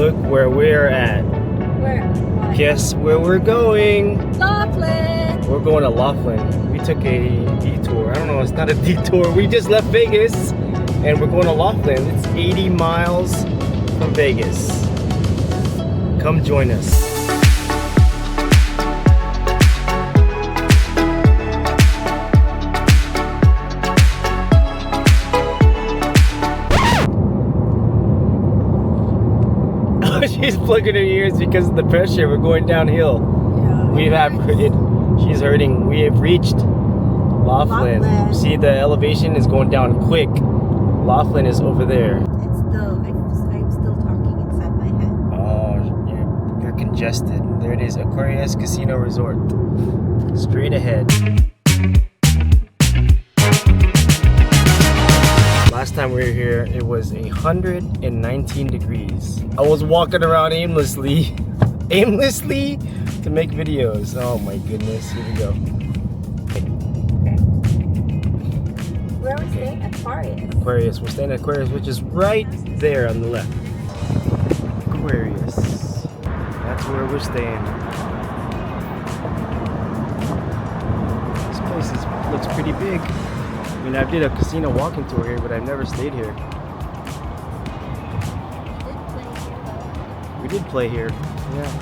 Look where we're at. Where? Guess where we're going? Laughlin. We're going to Laughlin. We took a detour. I don't know, it's not a detour. We just left Vegas and we're going to Laughlin. It's 80 miles from Vegas. Come join us. She's plugging her ears because of the pressure. We're going downhill. Yeah. She's hurting. We have reached Laughlin. See, the elevation is going down quick. Laughlin is over there. I'm still talking inside my head. Oh, you're congested. There it is, Aquarius Casino Resort. Straight ahead. Last time we were here, it was 119 degrees. I was walking around aimlessly to make videos. Oh my goodness, here we go. Where are we staying? Aquarius. Aquarius, we're staying at Aquarius, which is right there on the left. Aquarius, that's where we're staying. This place looks pretty big. I mean, I did a casino walking tour here, but I've never stayed here. We did play here, yeah.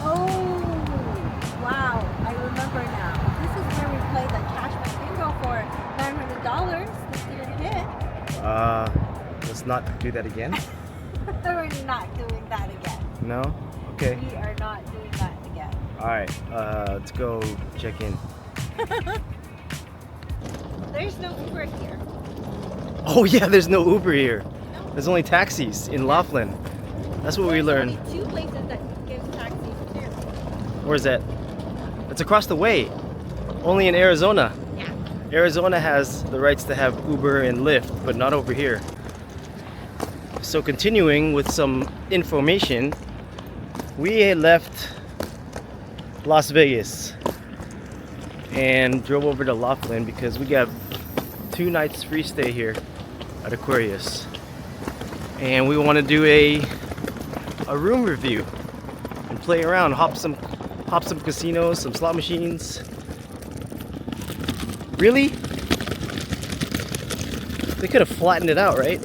Oh, wow. I remember now. This is where we played the Catch My Bingo for $900. Let's do it again. Let's not do that again. We're not doing that again. No? Okay. We are not doing that again. Alright, let's go check in. There's no Uber here. Oh yeah, there's no Uber here. No. There's only taxis in Laughlin. That's what we learned. There's only two places that give taxis too. Where's that? It's across the way. Only in Arizona. Yeah. Arizona has the rights to have Uber and Lyft, but not over here. So continuing with some information, we had left Las Vegas and drove over to Laughlin because we got 2 nights free stay here at Aquarius, and we want to do a room review and play around, hop some casinos, some slot machines. Really? They could have flattened it out, right?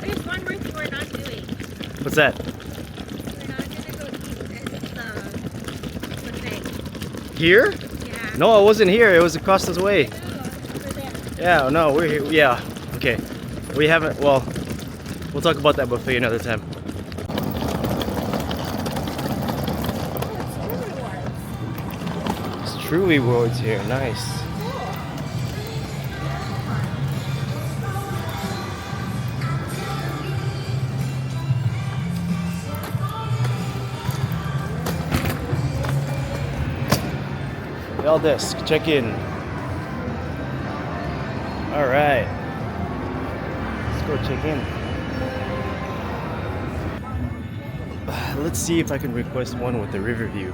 There's one more thing we're not doing. What's that? We're not gonna go eat at the buffet. Here? Yeah. No, I wasn't here. It was across this way. No, over there. Yeah, no, we're here. Yeah, okay. We haven't, well, we'll talk about that buffet another time. Oh, it's It's True Rewards here. Nice. Bell desk, check in. All right. Let's go check in. Let's see if I can request one with the river view.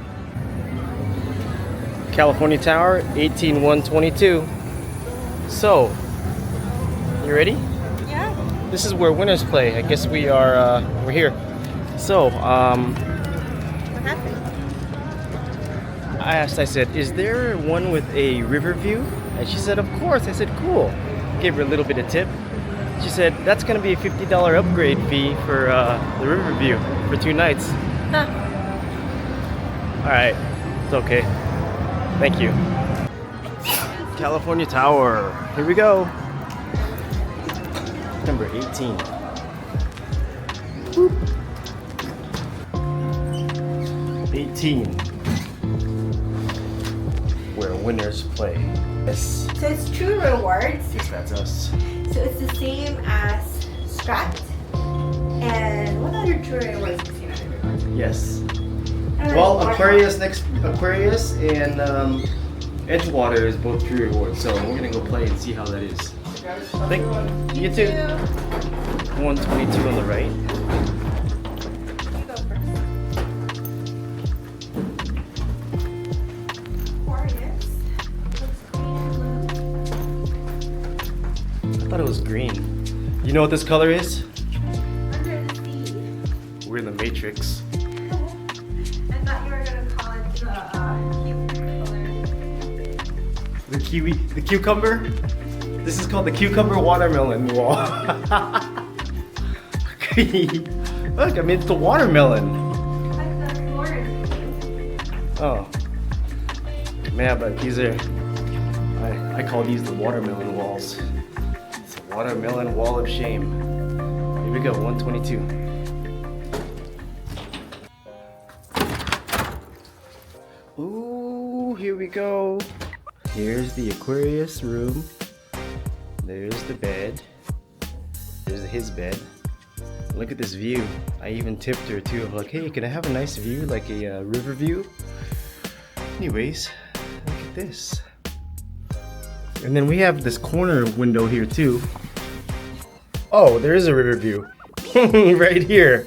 California Tower, 18122. So, you ready? Yeah. This is where winners play. I guess we're here. So, What happened? I said, is there one with a river view? And she said, of course. I said, cool. Gave her a little bit of tip. She said, that's going to be a $50 upgrade fee for the river view for 2 nights. Huh. All right, it's okay. Thank you. California Tower. Here we go. Number 18. Boop. 18. Where winners play. Yes. So it's True Rewards. Yes, that's us. So it's the same as Strat. And what other True Rewards casino do we want? Yes. And Well, there's Aquarius and Edgewater is both True Rewards, so we're gonna go play and see how that is. Thank you too. 122 on the right. You go first. Aquarius. I thought it was green. You know what this color is? we're in the Matrix. I thought you were gonna call it the cucumber. The cucumber? This is called the cucumber watermelon wall. Look, I mean, it's the watermelon. Like the forest. Oh. Man, but these are, I call these the watermelon walls. It's a watermelon wall of shame. Here we go, 122. Ooh, here we go. Here's the Aquarius room. There's the bed. There's his bed. Look at this view. I even tipped her too. I'm like, hey, can I have a nice view, like a river view? Anyways, look at this. And then we have this corner window here too. Oh, there is a river view. Right here.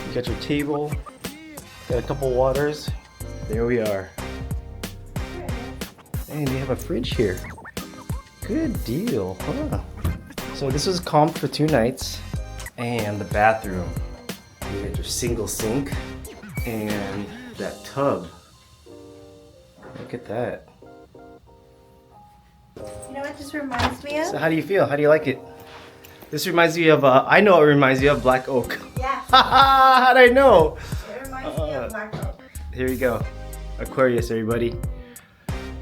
You got your table. Got a couple waters. There we are. And they have a fridge here. Good deal, huh? So this was comped for 2 nights. And the bathroom. You got your single sink and that tub. Look at that. You know what this reminds me of? So how do you feel? How do you like it? This reminds me of, I know it reminds you of Black Oak. Yeah. How'd I know? It reminds me of Black Oak. Here we go. Aquarius, everybody.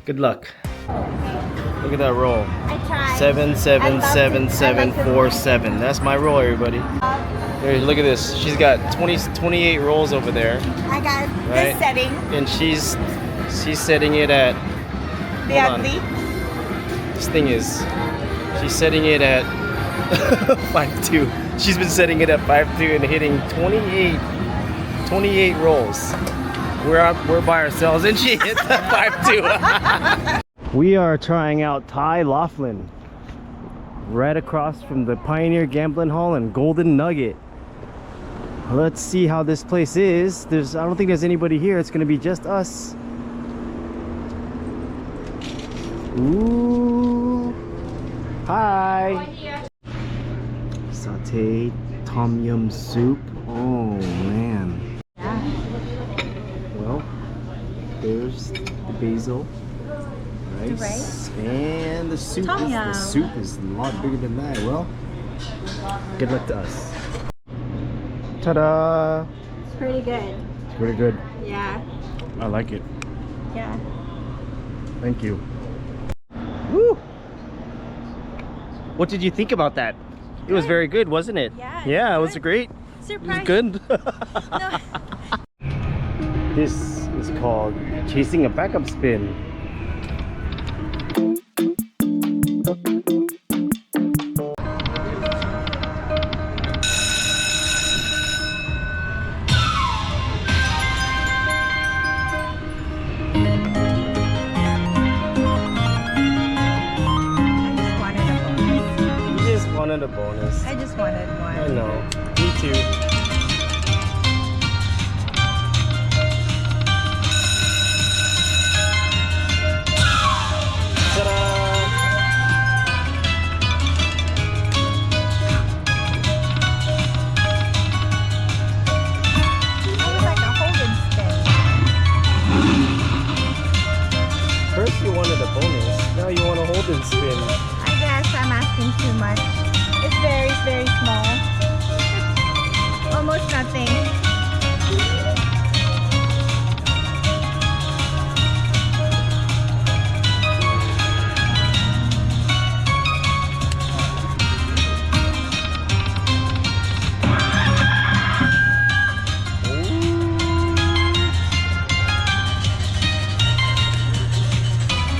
Good luck. Look at that roll. I tried. 77747. That's my roll, everybody. Here, look at this. She's got 28 rolls over there. I got Right. this setting. And she's setting it at, The hold on. ugly. This thing is, she's setting it at 5.2. She's been setting it at 5.2 and hitting 28 rolls. We're by ourselves and she hit the 5.2. We are trying out Thai Laughlin, right across from the Pioneer Gambling Hall and Golden Nugget. Let's see how this place is. I don't think there's anybody here. It's gonna be just us. Ooh. Hi. Sauteed tom yum soup. Oh man. Well, there's the basil, rice, and the soup. The soup is a lot bigger than that. Well, good luck to us. Ta-da! It's pretty good. It's pretty good. Yeah. I like it. Yeah. Thank you. Woo! What did you think about that? It was very good, wasn't it? Yeah, Yeah, it was good. great. Surprise. It was good. No. This is called chasing a backup spin. You just wanted a bonus. I just wanted one. I know. Me too. First you wanted a bonus, now you want to hold and spin. I guess I'm asking too much. It's very small. Almost nothing.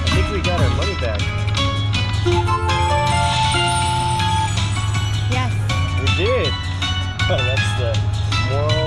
I think we got our money back. Yes. We did. Oh, that's the moral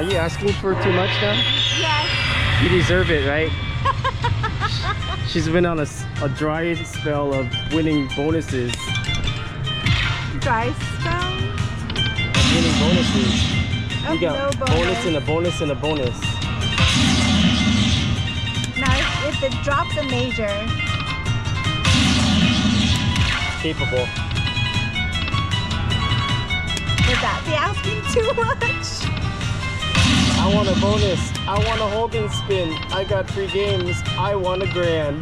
you asking for too much now? Yes. You deserve it, right? She's been on a dry spell of winning bonuses. Dry spell? Of winning bonuses. You got no bonus and a bonus and a bonus. Now, if it drops a major. Capable. Would that be asking too much? I want a bonus. I want a holding spin. I got 3 games. I won $1,000.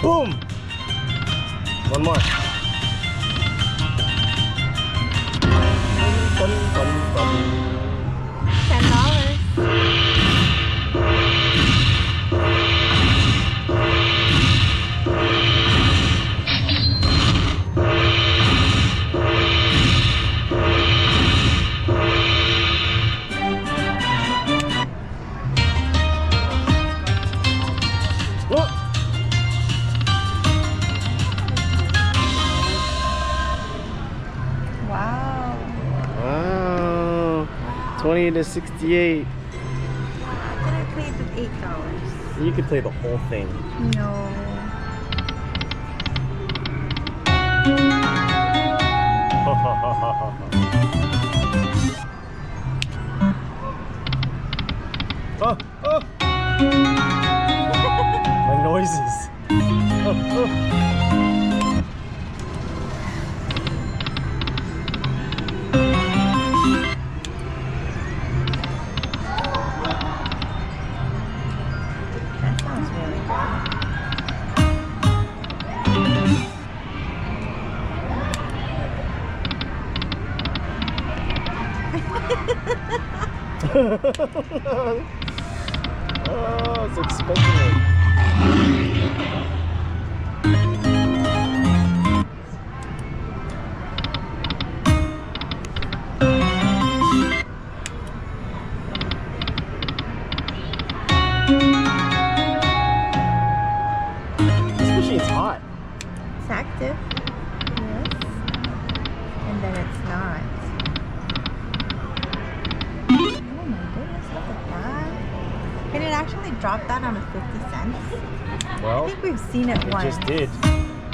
Boom! One more. $10. Wow. Wow. 20 to 68. Then I played with $8. You could play the whole thing. No. Oh, oh. My noises. Oh, oh. That sounds really Oh, it's expecting it. This machine's hot. It's active. Yes. And then it's not. Oh my goodness, look at that. Can it actually drop that on a 50 cents? I Well, think we've seen it it once. just did.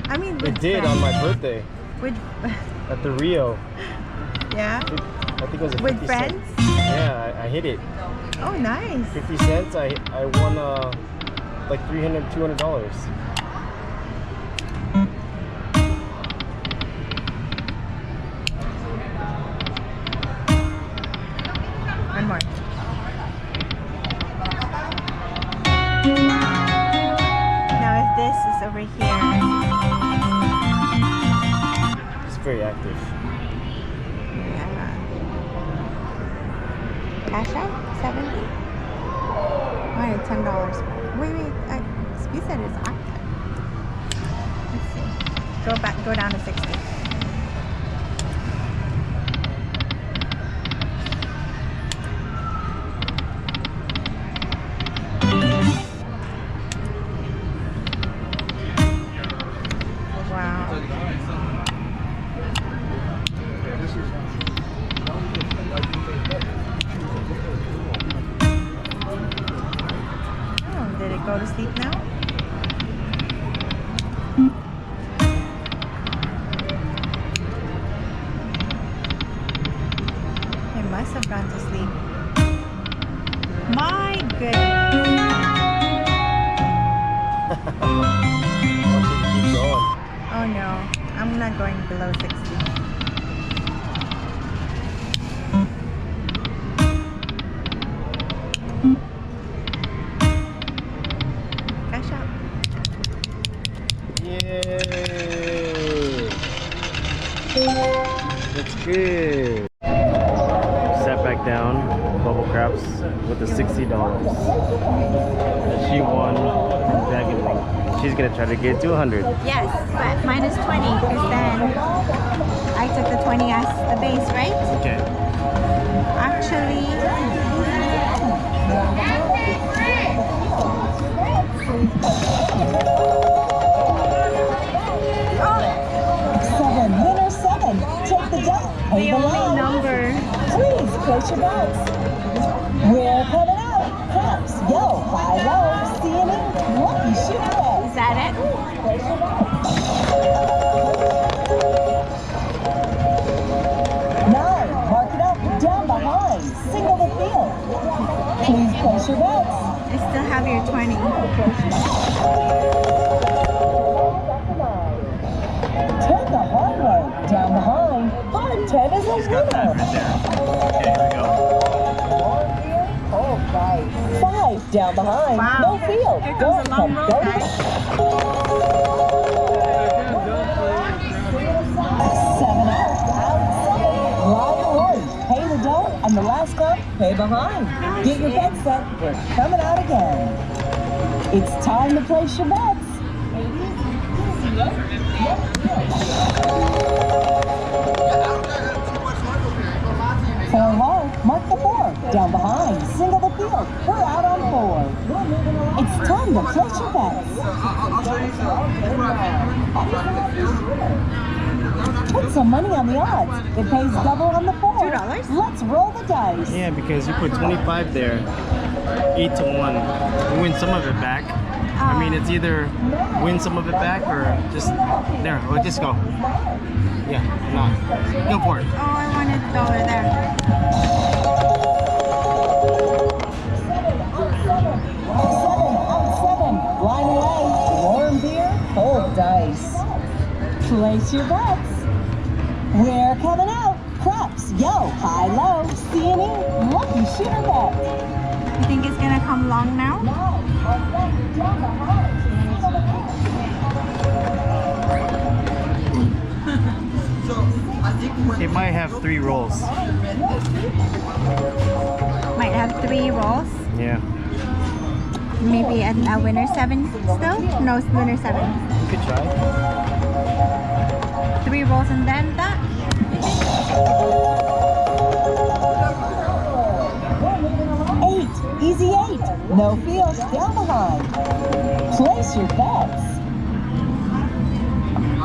I mean, It did on my birthday With, at the Rio. yeah? I think it was a 50 With cent. friends? Yeah, I hit it. Oh, nice. 50 cents. I won like $200. One more. Now, if this is over here, It's very active. yeah. Cash out? 70? Alright, $10. Wait, you said it's active. Let's see. Go down to 60. Wow. Oh, did it go to sleep now? It must have gone to sleep. My goodness. Watch it keep going. Oh no, I'm not going below 60. Cash out. Yay! That's good. Sat back down, bubble craps with the $60 that she won from Dragon Link. She's gonna try to get to 100. Yes, but minus 20 because then I took the 20 as the base, right? Okay. Actually, Seven, winner seven. Take the deck. the only number place your bets. We're coming out. Craps, yo, high, low, scenic, lucky shooter bets. Is that it? Place your bets. 9, mark it up, down behind, single the field. Please place your bets. I still have your 20. Take the hard way, down behind, hard 10 is a winner. Okay, here we go. 5, down behind, Wow. no field. Here Don't comes a long come, road, go. guys. 7 out. Line 1, pay the dough, and the last come, pay behind. Get your bets set, we're coming out again. It's time to place your bets. Four hard, mark the 4, down behind, single the field, we're out on 4. It's time to place your bets. Put some money on the odds. It pays double on the 4. $2? Let's roll the dice. Yeah, because you put 25 there, 8 to 1. You win some of it back. I mean, it's either win some of it back or just there. We'll just go. Yeah, no, go for it. Oh, I wanted $1 there. 7, line away, warm beer, cold dice. Place your bets. We're coming out. Craps, yo, high, low, scenic, lucky shooter bet. You think it's gonna come long now? It might have 3 rolls. Might have 3 rolls. Yeah, Maybe a winner 7 still? No, it's winner 7. you could try. 3 rolls and then that? 8, easy 8, no field, down behind. Place your bets.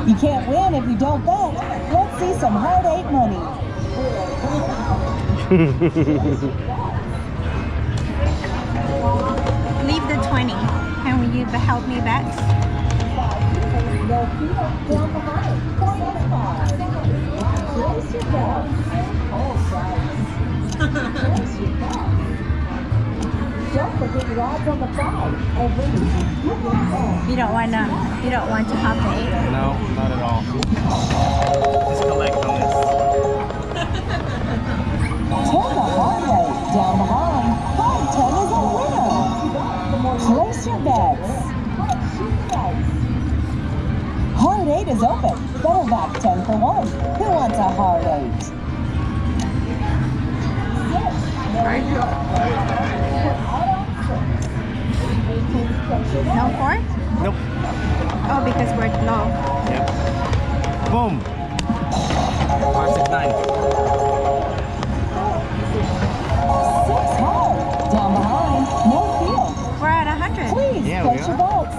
You can't win if you don't bet. Let's see some hard 8 money. Leave the 20. Can you help me bet? No field, down behind. Place your bets. Don't forget your odds on the 5. You don't want to hop the 8. No, not at all. Just collect on this. Take the hard way, down behind. 5-10 is a winner. Place your bets. Hard 8 is open. Better back 10 for 1. Who wants a hard 8? No 4? Nope. Oh, because we're low. Yep. Boom. 5, 6, 9. 6 hard, down behind. No field. We're at 100. Please Yeah, we place your bets.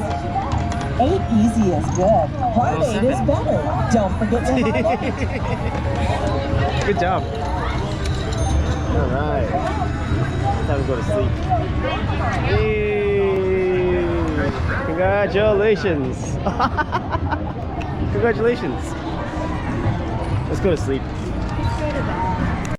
8 easy is good. Hard 8 is 7. better. Don't forget your hard 8. Good job. All right. It's time to go to sleep. Hey! Congratulations! Congratulations! Let's go to sleep. Let's go to bed.